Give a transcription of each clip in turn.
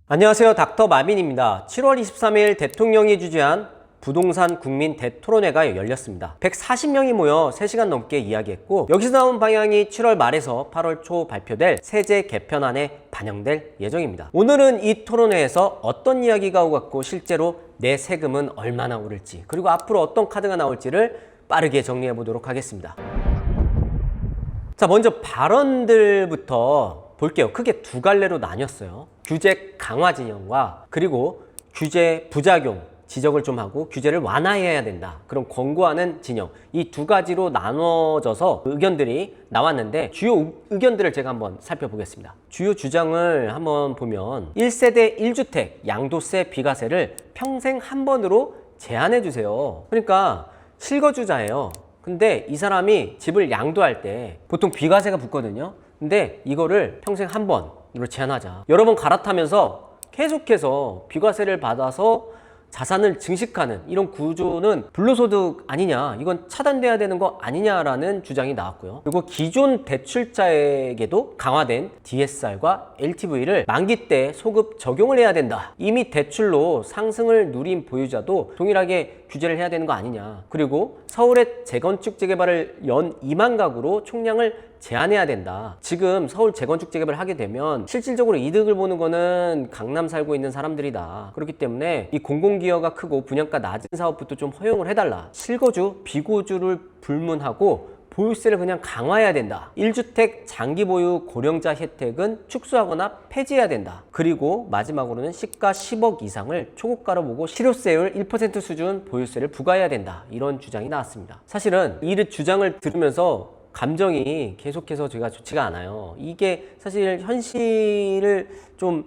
안녕하세요. 닥터 마빈입니다. 7월 23일 대통령이 주재한 부동산 국민 대토론회가 열렸습니다. 140명이 모여 3시간 넘게 이야기했고, 여기서 나온 방향이 7월 말에서 8월 초 발표될 세제 개편안에 반영될 예정입니다. 오늘은 이 토론회에서 어떤 이야기가 오갔고 실제로 내 세금은 얼마나 오를지, 그리고 앞으로 어떤 카드가 나올지를 빠르게 정리해 보도록 하겠습니다. 자, 먼저 발언들부터 볼게요. 크게 두 갈래로 나뉘었어요. 규제 강화 진영과 그리고 규제 부작용 지적을 좀 하고 규제를 완화해야 된다, 그런 권고하는 진영, 이 두 가지로 나눠져서 의견들이 나왔는데, 주요 의견들을 제가 한번 살펴보겠습니다. 주요 주장을 한번 보면 1세대 1주택 양도세 비과세를 평생 한 번으로 제한해 주세요. 그러니까 실거주자예요. 근데 이 사람이 집을 양도할 때 보통 비과세가 붙거든요. 근데 이거를 평생 한 번으로 제한하자. 여러 번 갈아타면서 계속해서 비과세를 받아서 자산을 증식하는 이런 구조는 불로소득 아니냐, 이건 차단돼야 되는 거 아니냐라는 주장이 나왔고요. 그리고 기존 대출자에게도 강화된 DSR과 LTV를 만기 때 소급 적용을 해야 된다. 이미 대출로 상승을 누린 보유자도 동일하게 규제를 해야 되는 거 아니냐. 그리고 서울의 재건축 재개발을 연 2만 가구로 총량을 제한해야 된다. 지금 서울 재건축 재개발을 하게 되면 실질적으로 이득을 보는 거는 강남 살고 있는 사람들이다. 그렇기 때문에 이 공공기여가 크고 분양가 낮은 사업부터 좀 허용을 해달라. 실거주, 비거주를 불문하고 보유세를 그냥 강화해야 된다. 1주택 장기 보유 고령자 혜택은 축소하거나 폐지해야 된다. 그리고 마지막으로는 시가 10억 이상을 초고가로 보고 실효세율 1% 수준 보유세를 부과해야 된다. 이런 주장이 나왔습니다. 사실은 이 주장을 들으면서 감정이 계속해서 제가 좋지가 않아요. 이게 사실 현실을 좀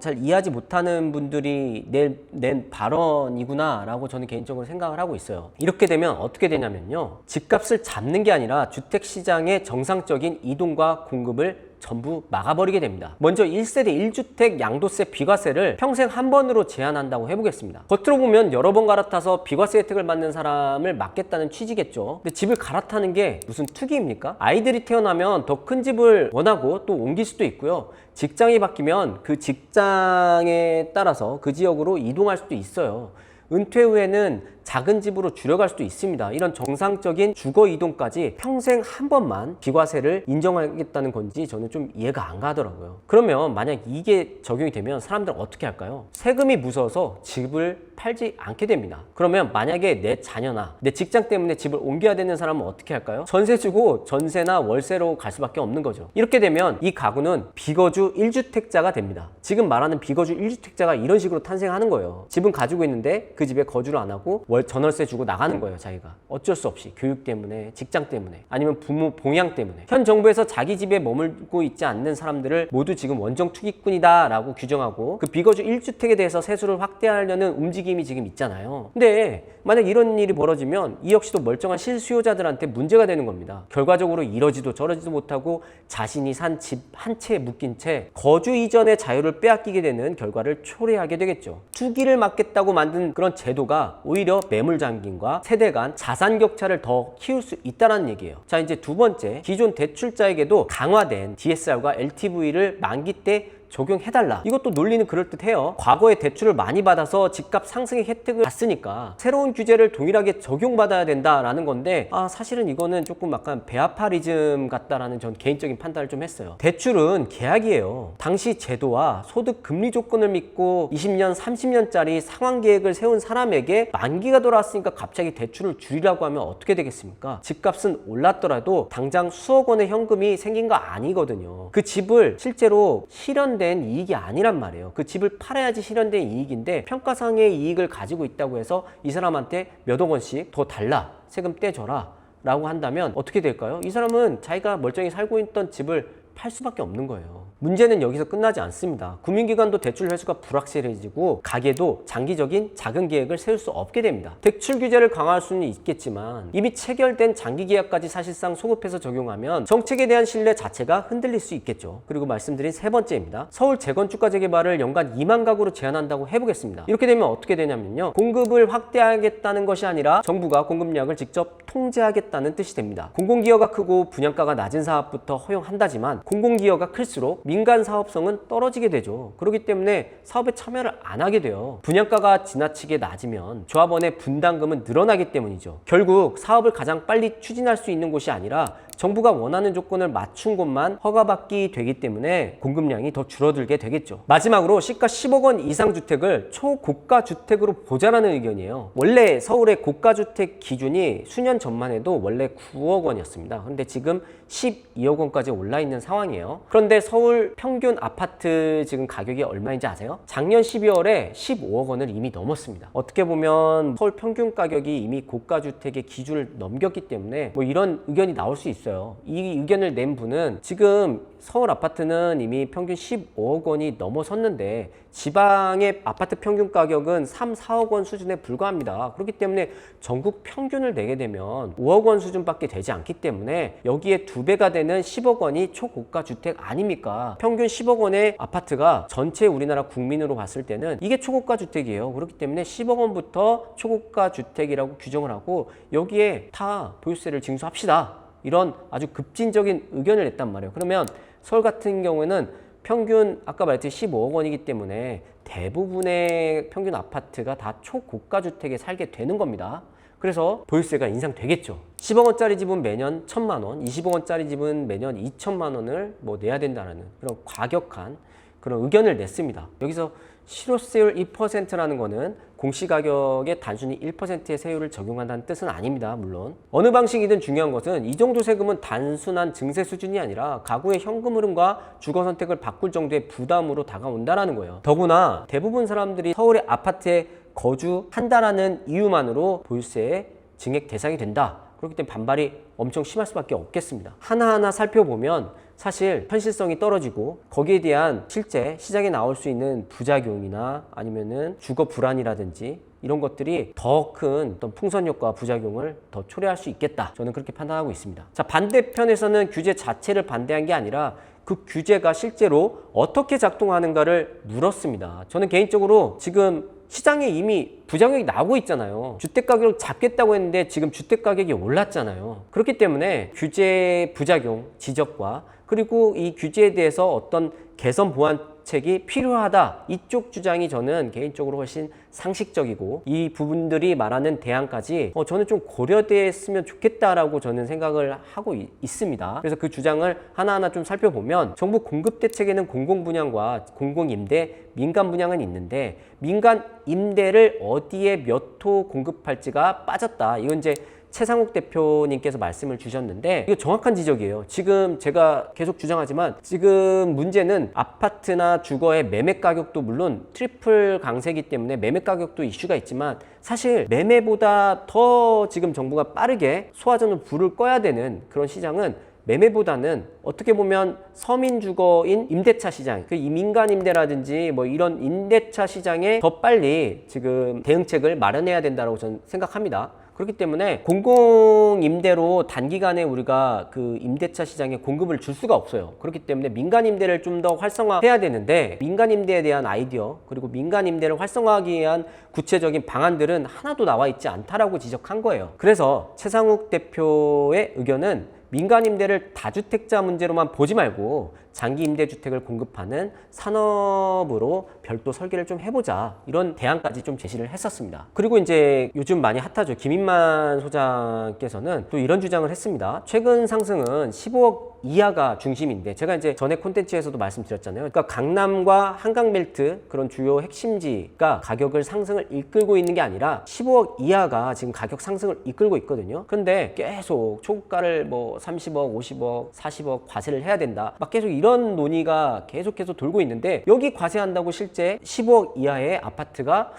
잘 이해하지 못하는 분들이 낸 발언이구나 라고 저는 개인적으로 생각을 하고 있어요. 이렇게 되면 어떻게 되냐면요, 집값을 잡는 게 아니라 주택시장의 정상적인 이동과 공급을 전부 막아버리게 됩니다. 먼저 1세대 1주택 양도세 비과세를 평생 한 번으로 제한한다고 해보겠습니다. 겉으로 보면 여러 번 갈아타서 비과세 혜택을 받는 사람을 막겠다는 취지겠죠. 근데 집을 갈아타는 게 무슨 투기입니까? 아이들이 태어나면 더 큰 집을 원하고 또 옮길 수도 있고요. 직장이 바뀌면 그 직장에 따라서 그 지역으로 이동할 수도 있어요. 은퇴 후에는 작은 집으로 줄여갈 수도 있습니다. 이런 정상적인 주거 이동까지 평생 한 번만 비과세를 인정하겠다는 건지 저는 좀 이해가 안 가더라고요. 그러면 만약 이게 적용이 되면 사람들은 어떻게 할까요? 세금이 무서워서 집을 팔지 않게 됩니다. 그러면 만약에 내 자녀나 내 직장 때문에 집을 옮겨야 되는 사람은 어떻게 할까요? 전세 주고 전세나 월세로 갈 수밖에 없는 거죠. 이렇게 되면 이 가구는 비거주 1주택자가 됩니다. 지금 말하는 비거주 1주택자가 이런 식으로 탄생하는 거예요. 집은 가지고 있는데 그 집에 거주를 안 하고 전월세 주고 나가는 거예요. 자기가 어쩔 수 없이 교육 때문에, 직장 때문에, 아니면 부모 봉양 때문에. 현 정부에서 자기 집에 머물고 있지 않는 사람들을 모두 지금 원정 투기꾼이다 라고 규정하고 그 비거주 1주택에 대해서 세수를 확대하려는 움직임이 지금 있잖아요. 근데 만약 이런 일이 벌어지면 이 역시도 멀쩡한 실수요자들한테 문제가 되는 겁니다. 결과적으로 이러지도 저러지도 못하고 자신이 산 집 한 채에 묶인 채 거주 이전의 자유를 빼앗기게 되는 결과를 초래하게 되겠죠. 투기를 막겠다고 만든 그런 제도가 오히려 매물 잠김과 세대 간 자산 격차를 더 키울 수 있다는 얘기예요. 자, 이제 두 번째, 기존 대출자에게도 강화된 DSR과 LTV를 만기 때 적용해달라. 이것도 논리는 그럴듯해요. 과거에 대출을 많이 받아서 집값 상승의 혜택을 받으니까 새로운 규제를 동일하게 적용받아야 된다라는 건데, 사실은 이거는 조금 약간 배아파리즘 같다라는 전 개인적인 판단을 좀 했어요. 대출은 계약이에요. 당시 제도와 소득 금리 조건을 믿고 20년, 30년짜리 상환 계획을 세운 사람에게 만기가 돌아왔으니까 갑자기 대출을 줄이라고 하면 어떻게 되겠습니까? 집값은 올랐더라도 당장 수억 원의 현금이 생긴 거 아니거든요. 그 집을 실제로 실현된 이익이 아니란 말이에요. 그 집을 팔아야지 실현된 이익인데 평가상의 이익을 가지고 있다고 해서 이 사람한테 몇억 원씩 더 달라, 세금 떼줘라 라고 한다면 어떻게 될까요? 이 사람은 자기가 멀쩡히 살고 있던 집을 팔 수밖에 없는 거예요. 문제는 여기서 끝나지 않습니다. 금융기관도 대출 회수가 불확실해지고 가계도 장기적인 자금 계획을 세울 수 없게 됩니다. 대출 규제를 강화할 수는 있겠지만 이미 체결된 장기 계약까지 사실상 소급해서 적용하면 정책에 대한 신뢰 자체가 흔들릴 수 있겠죠. 그리고 말씀드린 세 번째입니다. 서울 재건축과 재개발을 연간 2만 가구로 제한한다고 해보겠습니다. 이렇게 되면 어떻게 되냐면요, 공급을 확대하겠다는 것이 아니라 정부가 공급량을 직접 통제하겠다는 뜻이 됩니다. 공공기여가 크고 분양가가 낮은 사업부터 허용한다지만 공공기여가 클수록 민간 사업성은 떨어지게 되죠. 그렇기 때문에 사업에 참여를 안 하게 돼요. 분양가가 지나치게 낮으면 조합원의 분담금은 늘어나기 때문이죠. 결국 사업을 가장 빨리 추진할 수 있는 곳이 아니라 정부가 원하는 조건을 맞춘 곳만 허가받기 되기 때문에 공급량이 더 줄어들게 되겠죠. 마지막으로 시가 10억 원 이상 주택을 초고가 주택으로 보자라는 의견이에요. 원래 서울의 고가 주택 기준이 수년 전만 해도 원래 9억 원이었습니다. 그런데 지금 12억 원까지 올라 있는 상황이에요. 그런데 서울 평균 아파트 지금 가격이 얼마인지 아세요? 작년 12월에 15억 원을 이미 넘었습니다. 어떻게 보면 서울 평균 가격이 이미 고가 주택의 기준을 넘겼기 때문에 뭐 이런 의견이 나올 수 있어요. 이 의견을 낸 분은 지금 서울 아파트는 이미 평균 15억 원이 넘어섰는데 지방의 아파트 평균 가격은 3, 4억 원 수준에 불과합니다. 그렇기 때문에 전국 평균을 내게 되면 5억 원 수준밖에 되지 않기 때문에 여기에 2배가 되는 10억 원이 초고가 주택 아닙니까? 평균 10억 원의 아파트가 전체 우리나라 국민으로 봤을 때는 이게 초고가 주택이에요. 그렇기 때문에 10억 원부터 초고가 주택이라고 규정을 하고 여기에 다 보유세를 징수합시다. 이런 아주 급진적인 의견을 냈단 말이에요. 그러면 서울 같은 경우에는 평균 아까 말했듯이 15억 원이기 때문에 대부분의 평균 아파트가 다 초고가 주택에 살게 되는 겁니다. 그래서 보유세가 인상되겠죠. 10억 원짜리 집은 매년 1,000만 원, 20억 원짜리 집은 매년 2천만 원을 뭐 내야 된다는 그런 과격한 그런 의견을 냈습니다. 여기서 실효세율 2%라는 거는 공시가격에 단순히 1%의 세율을 적용한다는 뜻은 아닙니다. 물론 어느 방식이든 중요한 것은 이 정도 세금은 단순한 증세 수준이 아니라 가구의 현금 흐름과 주거 선택을 바꿀 정도의 부담으로 다가온다는 거예요. 더구나 대부분 사람들이 서울의 아파트에 거주한다라는 이유만으로 보유세 증액 대상이 된다. 그렇기 때문에 반발이 엄청 심할 수밖에 없겠습니다. 하나하나 살펴보면 사실 현실성이 떨어지고 거기에 대한 실제 시장에 나올 수 있는 부작용이나 아니면은 주거 불안이라든지 이런 것들이 더 큰 어떤 풍선 효과 부작용을 더 초래할 수 있겠다. 저는 그렇게 판단하고 있습니다. 자, 반대편에서는 규제 자체를 반대한 게 아니라 그 규제가 실제로 어떻게 작동하는가를 물었습니다. 저는 개인적으로 지금 시장에 이미 부작용이 나오고 있잖아요. 주택가격을 잡겠다고 했는데 지금 주택가격이 올랐잖아요. 그렇기 때문에 규제 부작용 지적과 그리고 이 규제에 대해서 어떤 개선 보완책이 필요하다. 이쪽 주장이 저는 개인적으로 훨씬 상식적이고 이 부분들이 말하는 대안까지 저는 좀 고려됐으면 좋겠다라고 저는 생각을 하고 있습니다. 그래서 그 주장을 하나하나 좀 살펴보면 정부 공급 대책에는 공공분양과 공공임대, 민간분양은 있는데 민간 임대를 어디에 몇 호 공급할지가 빠졌다. 이건 이제 최상욱 대표님께서 말씀을 주셨는데 이거 정확한 지적이에요. 지금 제가 계속 주장하지만 지금 문제는 아파트나 주거의 매매 가격도 물론 트리플 강세이기 때문에 매매 가격도 이슈가 있지만 사실 매매보다 더 지금 정부가 빠르게 소화전을 불을 꺼야 되는 그런 시장은 매매보다는 어떻게 보면 서민 주거인 임대차 시장, 그 민간 임대라든지 뭐 이런 임대차 시장에 더 빨리 지금 대응책을 마련해야 된다고 저는 생각합니다. 그렇기 때문에 공공임대로 단기간에 우리가 그 임대차 시장에 공급을 줄 수가 없어요. 그렇기 때문에 민간임대를 좀 더 활성화해야 되는데 민간임대에 대한 아이디어 그리고 민간임대를 활성화하기 위한 구체적인 방안들은 하나도 나와 있지 않다라고 지적한 거예요. 그래서 최상욱 대표의 의견은 민간임대를 다주택자 문제로만 보지 말고 장기 임대주택을 공급하는 산업으로 별도 설계를 좀 해보자 이런 대안까지 좀 제시를 했었습니다. 그리고 이제 요즘 많이 핫하죠. 김인만 소장께서는 또 이런 주장을 했습니다. 최근 상승은 15억 이하가 중심인데 제가 이제 전에 콘텐츠에서도 말씀드렸잖아요. 그러니까 강남과 한강벨트 그런 주요 핵심지가 가격을 상승을 이끌고 있는 게 아니라 15억 이하가 지금 가격 상승을 이끌고 있거든요. 근데 계속 초고가를 뭐 30억, 50억, 40억 과세를 해야 된다. 막 계속 이런 논의가 계속해서 돌고 있는데 여기 과세한다고 실제 15억 이하의 아파트가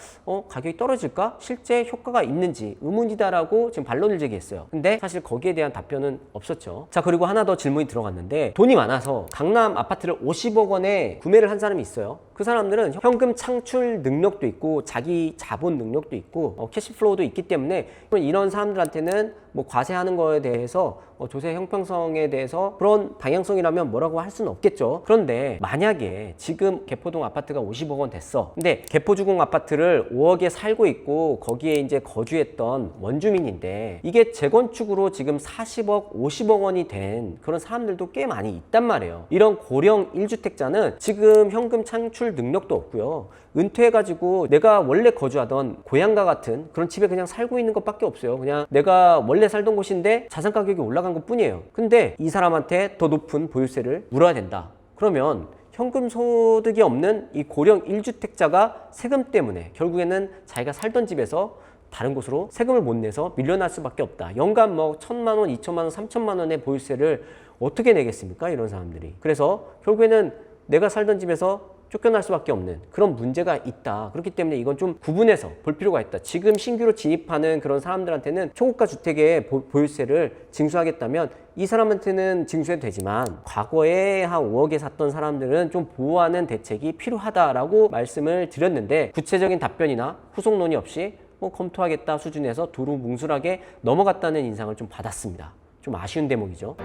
가격이 떨어질까? 실제 효과가 있는지 의문이다라고 지금 반론을 제기했어요. 근데 사실 거기에 대한 답변은 없었죠. 자, 그리고 하나 더 질문이 들어갔는데 돈이 많아서 강남 아파트를 50억 원에 구매를 한 사람이 있어요. 그 사람들은 현금 창출 능력도 있고 자기 자본 능력도 있고 캐시플로우도 있기 때문에 이런 사람들한테는 뭐 과세하는 거에 대해서 조세 형평성에 대해서 그런 방향성이라면 뭐라고 할 수는 없겠죠. 그런데 만약에 지금 개포동 아파트가 50억 원 됐어. 근데 개포주공 아파트를 5억에 살고 있고 거기에 이제 거주했던 원주민인데 이게 재건축으로 지금 40억, 50억 원이 된 그런 사람들도 꽤 많이 있단 말이에요. 이런 고령 1주택자는 지금 현금 창출 능력도 없고요. 은퇴해가지고 내가 원래 거주하던 고향과 같은 그런 집에 그냥 살고 있는 것밖에 없어요. 그냥 내가 원래 살던 곳인데 자산 가격이 올라간 것 뿐이에요. 근데 이 사람한테 더 높은 보유세를 물어야 된다. 그러면 현금 소득이 없는 이 고령 1주택자가 세금 때문에 결국에는 자기가 살던 집에서 다른 곳으로 세금을 못 내서 밀려날 수밖에 없다. 연간 뭐 1,000만 원, 2천만 원, 3천만 원의 보유세를 어떻게 내겠습니까? 이런 사람들이. 그래서 결국에는 내가 살던 집에서 쫓겨날 수밖에 없는 그런 문제가 있다. 그렇기 때문에 이건 좀 구분해서 볼 필요가 있다. 지금 신규로 진입하는 그런 사람들한테는 초고가 주택의 보유세를 징수하겠다면 이 사람한테는 징수해도 되지만 과거에 한 5억에 샀던 사람들은 좀 보호하는 대책이 필요하다라고 말씀을 드렸는데 구체적인 답변이나 후속론이 없이 뭐 검토하겠다 수준에서 두루뭉술하게 넘어갔다는 인상을 좀 받았습니다. 좀 아쉬운 대목이죠.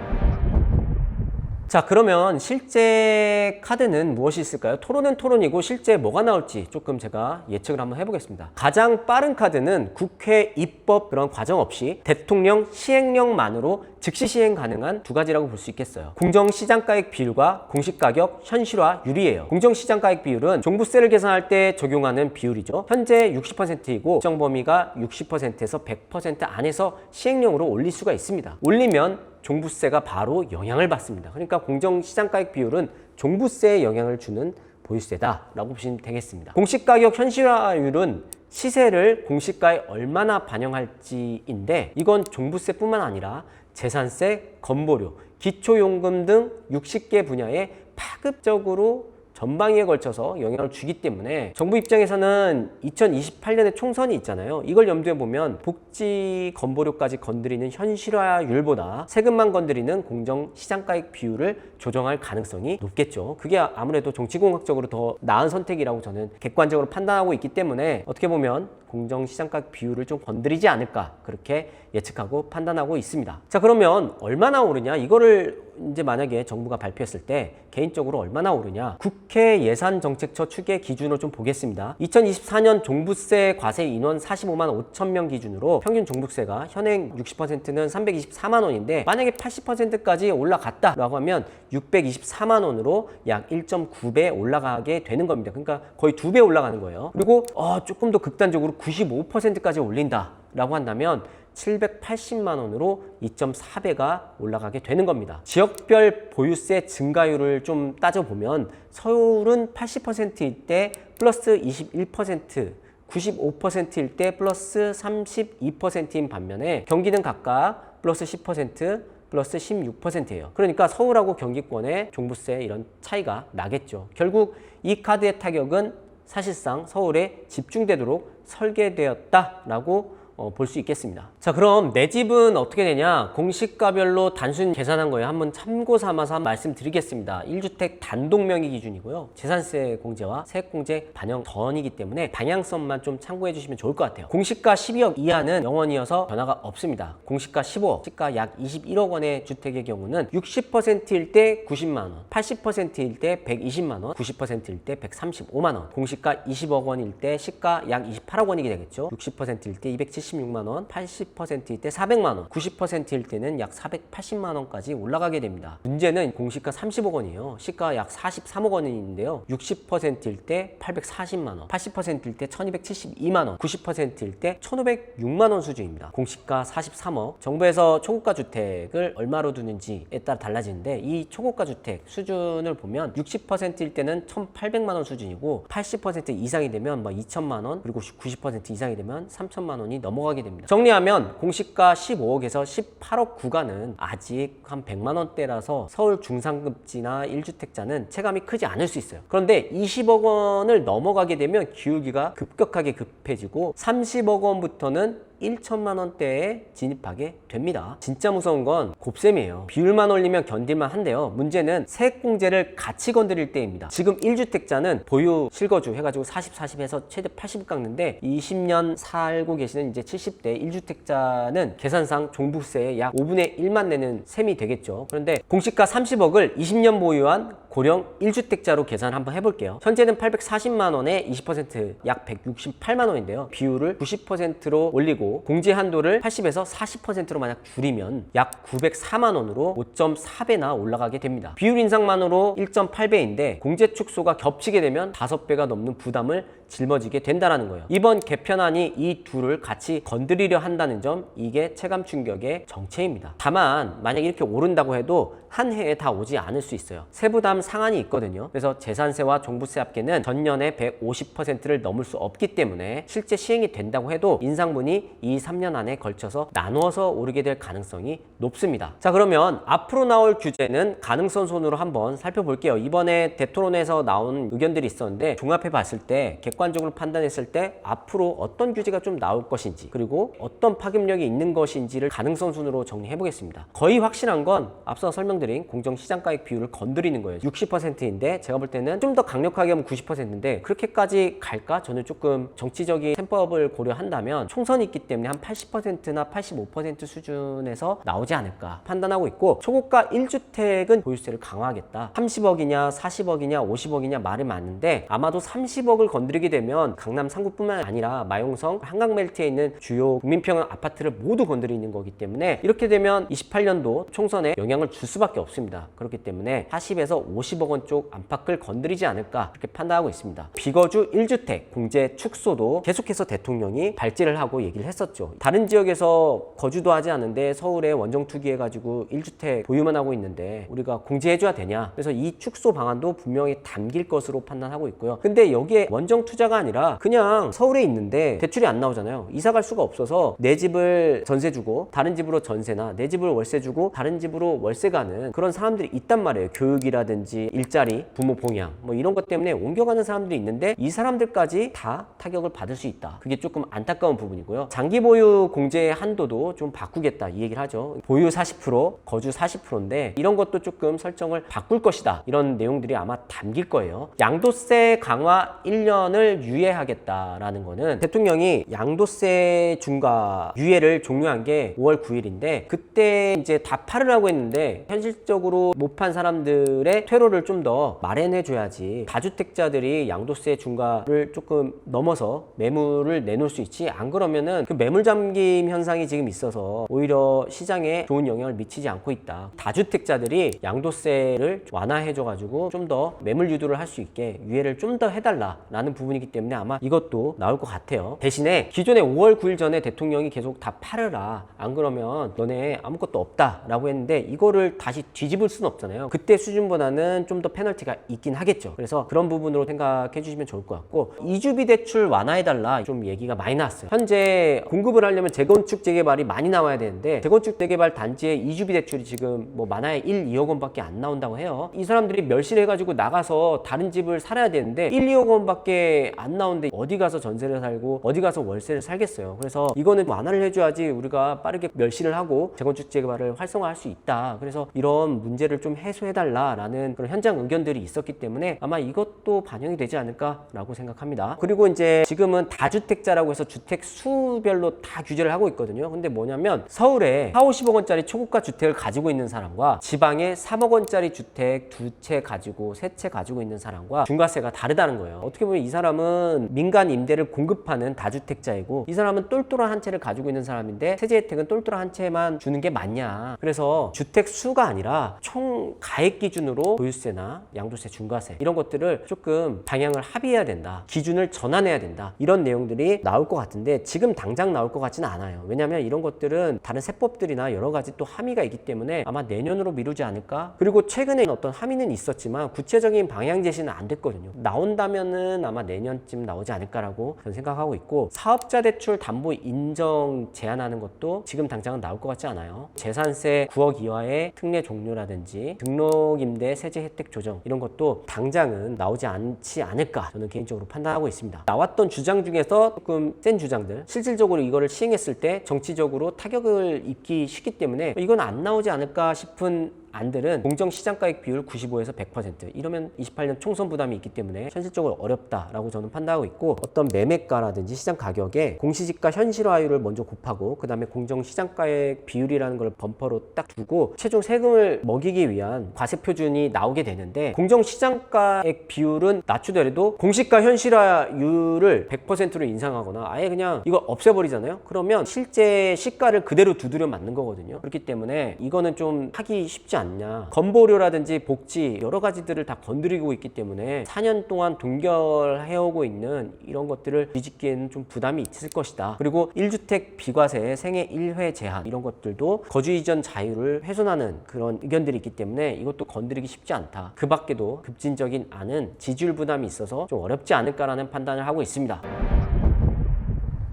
자, 그러면 실제 카드는 무엇이 있을까요? 토론은 토론이고 실제 뭐가 나올지 조금 제가 예측을 한번 해보겠습니다. 가장 빠른 카드는 국회 입법 그런 과정 없이 대통령 시행령만으로 즉시 시행 가능한 두 가지라고 볼 수 있겠어요. 공정시장가액 비율과 공시가격 현실화율이에요. 공정시장가액 비율은 종부세를 계산할 때 적용하는 비율이죠. 현재 60%이고 일정 범위가 60%에서 100% 안에서 시행령으로 올릴 수가 있습니다. 올리면 종부세가 바로 영향을 받습니다. 그러니까 공정시장가액 비율은 종부세에 영향을 주는 보유세다라고 보시면 되겠습니다. 공시가격 현실화율은 시세를 공시가에 얼마나 반영할지인데 이건 종부세뿐만 아니라 재산세, 건보료, 기초요금 등 60개 분야에 파급적으로 전방위에 걸쳐서 영향을 주기 때문에 정부 입장에서는 2028년에 총선이 있잖아요. 이걸 염두에 보면 복지 건보료까지 건드리는 현실화율보다 세금만 건드리는 공정시장가액 비율을 조정할 가능성이 높겠죠. 그게 아무래도 정치공학적으로 더 나은 선택이라고 저는 객관적으로 판단하고 있기 때문에 어떻게 보면 공정시장가격 비율을 좀 건드리지 않을까 그렇게 예측하고 판단하고 있습니다. 자, 그러면 얼마나 오르냐? 이거를 이제 만약에 정부가 발표했을 때 개인적으로 얼마나 오르냐? 국회 예산정책처 추계 기준으로 좀 보겠습니다. 2024년 종부세 과세 인원 45만 5천 명 기준으로 평균 종부세가 현행 60%는 324만 원인데 만약에 80%까지 올라갔다라고 하면 624만 원으로 약 1.9배 올라가게 되는 겁니다. 그러니까 거의 2배 올라가는 거예요. 그리고 조금 더 극단적으로 95%까지 올린다라고 한다면 780만 원으로 2.4배가 올라가게 되는 겁니다. 지역별 보유세 증가율을 좀 따져보면 서울은 80%일 때 플러스 21%, 95%일 때 플러스 32%인 반면에 경기는 각각 플러스 10%, 플러스 16%예요. 그러니까 서울하고 경기권의 종부세 이런 차이가 나겠죠. 결국 이 카드의 타격은 사실상 서울에 집중되도록 설계되었다라고 볼 수 있겠습니다. 자, 그럼 내 집은 어떻게 되냐? 공시가별로 단순 계산한 거예요. 한번 참고 삼아서 말씀드리겠습니다. 1주택 단독 명의 기준이고요. 재산세 공제와 세액 공제 반영 전이기 때문에 방향성만 좀 참고해 주시면 좋을 것 같아요. 공시가 12억 이하는 0원이어서 변화가 없습니다. 공시가 15억, 시가 약 21억 원의 주택의 경우는 60%일 때 90만 원, 80%일 때 120만 원, 90%일 때 135만 원, 공시가 20억 원일 때 시가 약 28억 원이 되겠죠. 60%일 때 276만 원, 80%일 때 400만 원, 90%일 때는 약 480만 원까지 올라가게 됩니다. 문제는 공시가 30억 원이에요. 시가 약 43억 원인데요. 60%일 때 840만 원, 80%일 때 1272만 원, 90%일 때 1506만 원 수준입니다. 공시가 43억. 정부에서 초고가 주택을 얼마로 두는지에 따라 달라지는데 이 초고가 주택 수준을 보면 60%일 때는 1,800만 원 수준이고 80% 이상이 되면 2천만 원, 그리고 90% 이상이 되면 3천만 원이 넘어가게 됩니다. 정리하면 공시가 15억에서 18억 구간은 아직 한 100만 원대라서 서울 중상급지나 1주택자는 체감이 크지 않을 수 있어요. 그런데 20억 원을 넘어가게 되면 기울기가 급격하게 급해지고 30억 원부터는 1천만 원대에 진입하게 됩니다. 진짜 무서운 건 곱셈이에요. 비율만 올리면 견딜만 한데요. 문제는 세액공제를 같이 건드릴 때입니다. 지금 1주택자는 보유 실거주 해가지고 40, 40 해서 최대 80을 깎는데 20년 살고 계시는 이제 70대 1주택자는 계산상 종부세의 약 5분의 1만 내는 셈이 되겠죠. 그런데 공시가 30억을 20년 보유한 고령 1주택자로 계산 한번 해볼게요. 현재는 840만 원에 20%약 168만 원인데요. 비율을 90%로 올리고 공제 한도를 80에서 40%로 만약 줄이면 약 904만 원으로 5.4배나 올라가게 됩니다. 비율 인상만으로 1.8배인데 공제 축소가 겹치게 되면 5배가 넘는 부담을 짊어지게 된다는 거예요. 이번 개편안이 이 둘을 같이 건드리려 한다는 점, 이게 체감 충격의 정체입니다. 다만 만약 이렇게 오른다고 해도 한 해에 다 오지 않을 수 있어요. 세부담 상한이 있거든요. 그래서 재산세와 종부세 합계는 전년의 150%를 넘을 수 없기 때문에 실제 시행이 된다고 해도 인상분이 2, 3년 안에 걸쳐서 나누어서 오르게 될 가능성이 높습니다. 자, 그러면 앞으로 나올 규제는 가능성 손으로 한번 살펴볼게요. 이번에 대토론에서 나온 의견들이 있었는데 종합해 봤을 때 객관적으로 판단했을 때 앞으로 어떤 규제가 좀 나올 것인지, 그리고 어떤 파급력이 있는 것인지를 가능성 순으로 정리해 보겠습니다. 거의 확실한 건 앞서 설명드린 공정시장가액 비율을 건드리는 거예요. 60%인데 제가 볼 때는 좀 더 강력하게 하면 90%인데 그렇게까지 갈까? 저는 조금 정치적인 셈법을 고려한다면 총선이 있기 때문에 한 80%나 85% 수준에서 나오지 않을까 판단하고 있고, 초고가 1주택은 보유세를 강화하겠다. 30억이냐 40억이냐 50억이냐 말이 많은데 아마도 30억을 건드리게 되면 강남 3구뿐만 아니라 마용성, 한강멜트에 있는 주요 국민평형 아파트를 모두 건드리는 거기 때문에 이렇게 되면 28년도 총선에 영향을 줄 수밖에 없습니다. 그렇기 때문에 40에서 50억 원 쪽 안팎을 건드리지 않을까 그렇게 판단하고 있습니다. 비거주 1주택 공제 축소도 계속해서 대통령이 발제를 하고 얘기를 했었죠. 다른 지역에서 거주도 하지 않은데 서울에 원정 투기해가지고 1주택 보유만 하고 있는데 우리가 공제해줘야 되냐. 그래서 이 축소 방안도 분명히 담길 것으로 판단하고 있고요. 근데 여기에 원정 투자가 아니라 그냥 서울에 있는데 대출이 안 나오잖아요. 이사 갈 수가 없어서 내 집을 전세 주고 다른 집으로 전세나 내 집을 월세 주고 다른 집으로 월세 가는 그런 사람들이 있단 말이에요. 교육이라든지 일자리, 부모 봉양 뭐 이런 것 때문에 옮겨가는 사람들이 있는데 이 사람들까지 다 타격을 받을 수 있다. 그게 조금 안타까운 부분이고요. 장기 보유 공제의 한도도 좀 바꾸겠다 이 얘기를 하죠. 보유 40%, 거주 40%인데 이런 것도 조금 설정을 바꿀 것이다. 이런 내용들이 아마 담길 거예요. 양도세 강화 1년을 유예하겠다라는 거는 대통령이 양도세 중과 유예를 종료한 게 5월 9일인데 그때 이제 다 팔으라고 했는데 현실적으로 못 판 사람들의 퇴로를 좀 더 마련해 줘야지 다주택자들이 양도세 중과를 조금 넘어서 매물을 내놓을 수 있지, 안 그러면은 그 매물 잠김 현상이 지금 있어서 오히려 시장에 좋은 영향을 미치지 않고 있다. 다주택자들이 양도세를 완화해 줘 가지고 좀 더 매물 유도를 할 수 있게 유예를 좀 더 해달라라는 부분이기 때문에 아마 이것도 나올 것 같아요. 대신에 기존에 5월 9일 전에 대통령이 계속 다 팔으라, 안 그러면 너네 아무것도 없다라고 했는데 이거를 다시 뒤집을 수는 없잖아요. 그때 수준보다는 좀 더 페널티가 있긴 하겠죠. 그래서 그런 부분으로 생각해 주시면 좋을 것 같고, 이주비 대출 완화해달라 좀 얘기가 많이 나왔어요. 현재 공급을 하려면 재건축 재개발이 많이 나와야 되는데 재건축 재개발 단지의 이주비 대출이 지금 뭐 많아야 1, 2억 원밖에 안 나온다고 해요. 이 사람들이 멸실해가지고 나가서 다른 집을 살아야 되는데 1, 2억 원밖에 안 나오는데 어디 가서 전세를 살고 어디 가서 월세를 살겠어요. 그래서 이거는 완화를 해줘야지 우리가 빠르게 멸실을 하고 재건축 재개발을 활성화할 수 있다. 그래서 이런 문제를 좀 해소해달라라는 그런 현장 의견들이 있었기 때문에 아마 이것도 반영이 되지 않을까라고 생각합니다. 그리고 이제 지금은 다주택자라고 해서 주택 수별로 다 규제를 하고 있거든요. 근데 뭐냐면 서울에 4, 50억 원짜리 초고가 주택을 가지고 있는 사람과 지방에 3억 원짜리 주택 2채 가지고 3채 가지고 있는 사람과 중과세가 다르다는 거예요. 어떻게 보면 이 사람은 민간 임대를 공급하는 다주택자이고 이 사람은 똘똘한 한 채를 가지고 있는 사람인데 세제 혜택은 똘똘한 한 채만 주는 게 맞냐. 그래서 주택 수가 아니라 총 가액 기준으로 보유세나 양도세, 중과세 이런 것들을 조금 방향을 합의해야 된다. 기준을 전환해야 된다. 이런 내용들이 나올 것 같은데 지금 당장 나올 것 같지는 않아요. 왜냐하면 이런 것들은 다른 세법들이나 여러 가지 또 함의가 있기 때문에 아마 내년으로 미루지 않을까. 그리고 최근에 어떤 함의는 있었지만 구체적인 방향 제시는 안 됐거든요. 나온다면은 아마 내년쯤 나오지 않을까라고 저는 생각하고 있고, 사업자 대출 담보 인정 제한하는 것도 지금 당장은 나올 것 같지 않아요. 재산세 9억 이하의 특례 세제 종료라든지 등록임대 세제 혜택 조정 이런 것도 당장은 나오지 않지 않을까 저는 개인적으로 판단하고 있습니다. 나왔던 주장 중에서 조금 센 주장들, 실질적으로 이거를 시행했을 때 정치적으로 타격을 입기 쉽기 때문에 이건 안 나오지 않을까 싶은 안들은 공정시장가액 비율 95에서 100% 이러면 28년 총선 부담이 있기 때문에 현실적으로 어렵다라고 저는 판단하고 있고, 어떤 매매가라든지 시장 가격에 공시지가 현실화율을 먼저 곱하고 그 다음에 공정시장가액 비율이라는 걸 범퍼로 딱 두고 최종 세금을 먹이기 위한 과세표준이 나오게 되는데, 공정시장가액 비율은 낮추더라도 공시가 현실화율을 100%로 인상하거나 아예 그냥 이거 없애버리잖아요. 그러면 실제 시가를 그대로 두드려 맞는 거거든요. 그렇기 때문에 이거는 좀 하기 쉽지 않냐. 건보료라든지 복지 여러 가지들을 다 건드리고 있기 때문에 4년 동안 동결해오고 있는 이런 것들을 뒤집기에는 좀 부담이 있을 것이다. 그리고 1주택 비과세 생애 1회 제한 이런 것들도 거주 이전 자유를 훼손하는 그런 의견들이 있기 때문에 이것도 건드리기 쉽지 않다. 그 밖에도 급진적인 안은 지지율 부담이 있어서 좀 어렵지 않을까라는 판단을 하고 있습니다.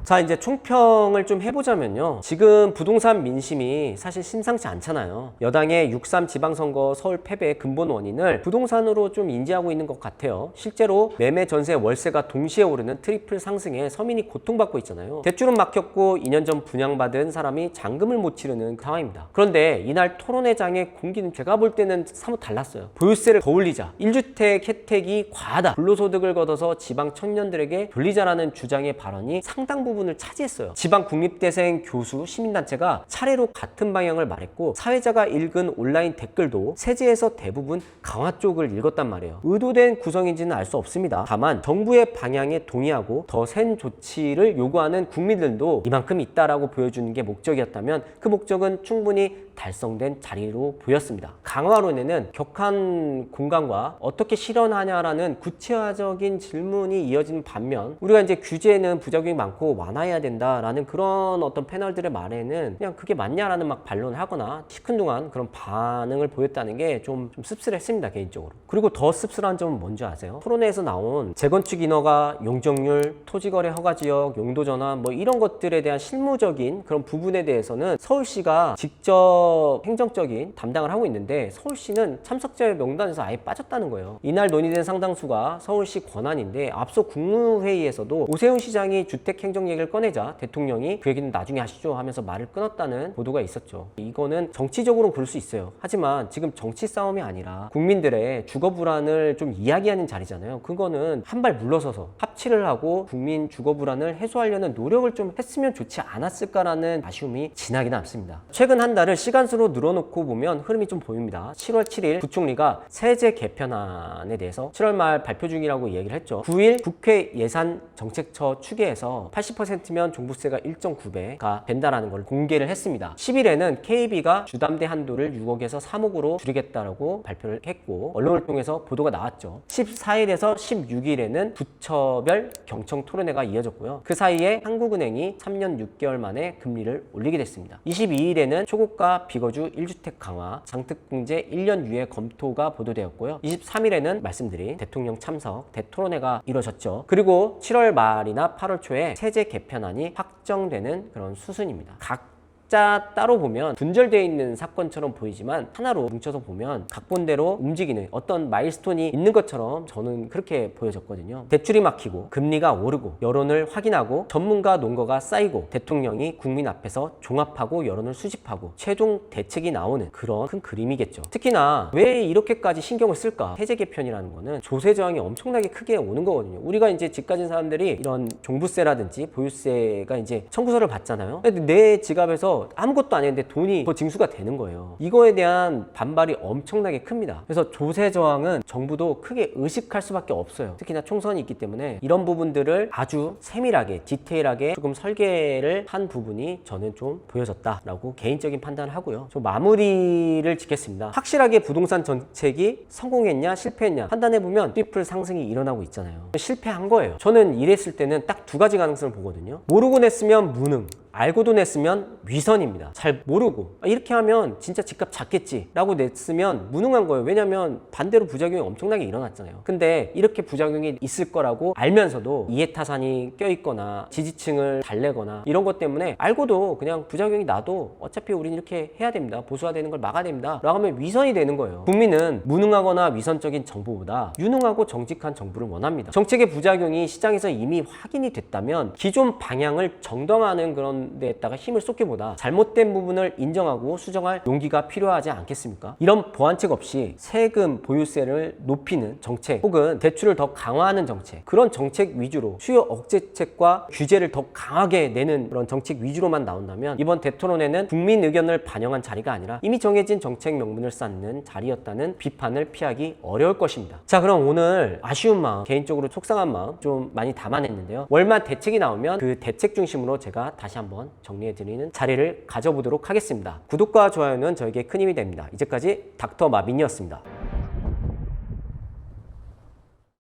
자, 이제 총평을 좀 해보자면요. 지금 부동산 민심이 사실 심상치 않잖아요. 여당의 6.3 지방선거 서울 패배의 근본 원인을 부동산으로 좀 인지하고 있는 것 같아요. 실제로 매매, 전세, 월세가 동시에 오르는 트리플 상승에 서민이 고통받고 있잖아요. 대출은 막혔고 2년 전 분양받은 사람이 잔금을 못 치르는 상황입니다. 그런데 이날 토론회장의 공기는 제가 볼 때는 사뭇 달랐어요. 보유세를 더 올리자, 1주택 혜택이 과하다, 불로소득을 걷어서 지방 청년들에게 돌리자라는 주장의 발언이 상당 부분 을 차지했어요. 지방 국립대생 교수 시민단체가 차례로 같은 방향을 말했고, 사회자가 읽은 온라인 댓글도 세제에서 대부분 강화 쪽을 읽었단 말이에요. 의도된 구성인지는 알 수 없습니다. 다만 정부의 방향에 동의하고 더 센 조치를 요구하는 국민들도 이만큼 있다라고 보여주는 게 목적이었다면 그 목적은 충분히 달성된 자리로 보였습니다. 강화론에는 격한 공간과 어떻게 실현하냐라는 구체화적인 질문이 이어지는 반면, 우리가 이제 규제는 부작용이 많고 완화해야 된다라는 그런 어떤 패널들의 말에는 그냥 그게 맞냐라는 막 반론을 하거나 시큰둥한 그런 반응을 보였다는 게 좀 씁쓸했습니다, 개인적으로. 그리고 더 씁쓸한 점은 뭔지 아세요? 토론회에서 나온 재건축 인허가, 용적률, 토지거래 허가지역, 용도 전환 뭐 이런 것들에 대한 실무적인 그런 부분에 대해서는 서울시가 직접 행정적인 담당을 하고 있는데 서울시는 참석자 명단에서 아예 빠졌다는 거예요. 이날 논의된 상당수가 서울시 권한인데, 앞서 국무회의에서도 오세훈 시장이 주택행정 얘기를 꺼내자 대통령이 그 얘기는 나중에 하시죠 하면서 말을 끊었다는 보도가 있었죠. 이거는 정치적으로는 그럴 수 있어요. 하지만 지금 정치 싸움이 아니라 국민들의 주거 불안을 좀 이야기하는 자리잖아요. 그거는 한 발 물러서서 합치를 하고 국민 주거 불안을 해소하려는 노력을 좀 했으면 좋지 않았을까라는 아쉬움이 지나긴 않습니다. 최근 한 달을 시간수로 늘어놓고 보면 흐름이 좀 보입니다. 7월 7일 부총리가 세제 개편안에 대해서 7월 말 발표 중이라고 얘기를 했죠. 9일 국회 예산정책처 추계에서 80%면 종부세가 1.9배가 된다라는 걸 공개를 했습니다. 10일에는 KB가 주담대 한도를 6억에서 3억으로 줄이겠다라고 발표를 했고, 언론을 통해서 보도가 나왔죠. 14일에서 16일에는 부처별 경청 토론회가 이어졌고요. 그 사이에 한국은행이 3년 6개월 만에 금리를 올리게 됐습니다. 22일에는 초고가 비거주 1주택 강화, 장특공제 1년 유예 검토가 보도되었고요. 23일에는 말씀드린 대통령 참석 대토론회가 이루어졌죠. 그리고 7월 말이나 8월 초에 세제 개편안이 확정되는 그런 수순입니다. 각자 따로 보면 분절되어 있는 사건처럼 보이지만 하나로 뭉쳐서 보면 각본대로 움직이는 어떤 마일스톤이 있는 것처럼 저는 그렇게 보여졌거든요. 대출이 막히고 금리가 오르고 여론을 확인하고 전문가 논거가 쌓이고 대통령이 국민 앞에서 종합하고 여론을 수집하고 최종 대책이 나오는 그런 큰 그림이겠죠. 특히나 왜 이렇게까지 신경을 쓸까? 세제 개편이라는 거는 조세 저항이 엄청나게 크게 오는 거거든요. 우리가 이제 집 가진 사람들이 이런 종부세라든지 보유세가 이제 청구서를 받잖아요. 근데 내 지갑에서 아무것도 아닌데 돈이 더 징수가 되는 거예요. 이거에 대한 반발이 엄청나게 큽니다. 그래서 조세 저항은 정부도 크게 의식할 수밖에 없어요. 특히나 총선이 있기 때문에 이런 부분들을 아주 세밀하게 디테일하게 조금 설계를 한 부분이 저는 좀 보여졌다라고 개인적인 판단을 하고요. 좀 마무리를 짓겠습니다. 확실하게 부동산 정책이 성공했냐 실패했냐 판단해보면 트리플 상승이 일어나고 있잖아요. 실패한 거예요. 저는 이랬을 때는 딱 두 가지 가능성을 보거든요. 모르고 냈으면 무능, 알고도 냈으면 위선입니다. 잘 모르고 이렇게 하면 진짜 집값 작겠지 라고 냈으면 무능한 거예요. 왜냐면 반대로 부작용이 엄청나게 일어났잖아요. 근데 이렇게 부작용이 있을 거라고 알면서도 이해타산이 껴있거나 지지층을 달래거나 이런 것 때문에 알고도 그냥 부작용이 나도 어차피 우린 이렇게 해야 됩니다. 보수화되는 걸 막아야 됩니다 라고 하면 위선이 되는 거예요. 국민은 무능하거나 위선적인 정부보다 유능하고 정직한 정부를 원합니다. 정책의 부작용이 시장에서 이미 확인이 됐다면 기존 방향을 정당화하는 그런 데에다가 힘을 쏟기보다 잘못된 부분을 인정하고 수정할 용기가 필요하지 않겠습니까? 이런 보완책 없이 세금, 보유세를 높이는 정책 혹은 대출을 더 강화하는 정책, 그런 정책 위주로 수요 억제책과 규제를 더 강하게 내는 그런 정책 위주로만 나온다면 이번 대토론회는 국민 의견을 반영한 자리가 아니라 이미 정해진 정책 명분을 쌓는 자리였다는 비판을 피하기 어려울 것입니다. 자, 그럼 오늘 아쉬운 마음, 개인적으로 속상한 마음 좀 많이 담아냈는데요. 월말 대책이 나오면 그 대책 중심으로 제가 다시 한번 정리해드리는 자리를 가져보도록 하겠습니다. 구독과 좋아요는 저에게 큰 힘이 됩니다. 이제까지 닥터 마빈이었습니다.